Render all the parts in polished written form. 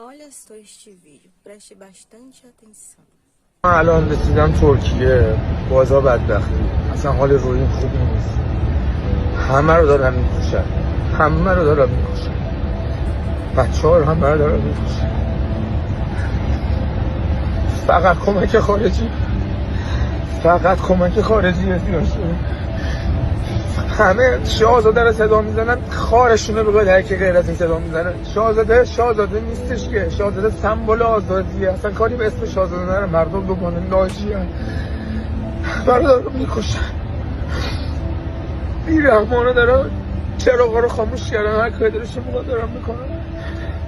Olha só este vídeo, preste bastante atenção. من الان رسیدم ترکیه، بازار بدبختی، اصلا حال رویم خوب نیست. همه رو دارن میکشن، بچه ها رو همه رو دارن میکشن. فقط کمک خارجی احتیاج داره. همه شاهزاده رو صدا میزنن، خارشونه بگوید هر کی غیر از این صدا میزنه. شاهزاده نیستش که، شاهزاده سمبل آزادیه. اصلا کاری به اسم شاهزاده نداره. مردم دوگانه ناجیه، برادر رو میکشن. بیرحمانه دارن چراغا رو خاموش کردن، هر کاری دلشون میخواد دارن میکنن.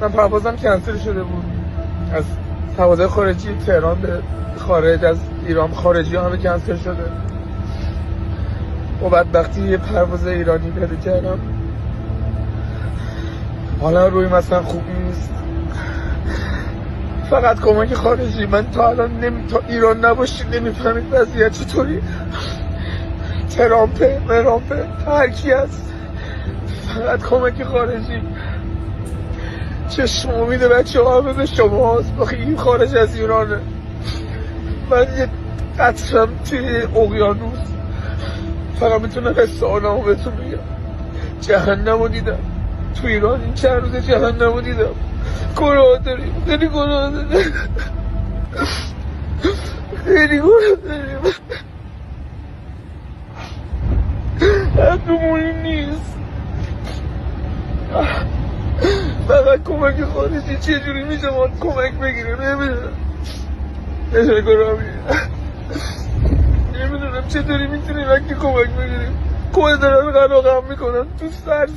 من پروازم کنسل شده بود از پروازهای خارجی تهران به خارج از ایران، خارجی ها همه کنسل شده. و بدبختی یه پرواز ایرانی پیدا کردم. حالا روی مثلا خوب نیست. فقط کمک خارجی. من تا الان تا ایران نباشی نمیفهمید وضعیت چطوری. ترامپه هر کی هست، فقط کمک خارجی. چشم امید بچه ها همه به شما هست. این خارج از ایرانه. من یه قطرم توی اقیانوس فقط میتونم قصه آنامو بهتون بگم. جهنم رو دیدم تو ایران. این چند روز جهنم رو دیدم. گناه داریم، خیلی گناه داریم، حقمونی نیست. فقط کمک خارجی. چجوری میشه ما کمک بگیریم؟ نمیدونم چطوری میتونیم وقتی کمک بگیریم. خود دارم غرقم میکنم تو سر.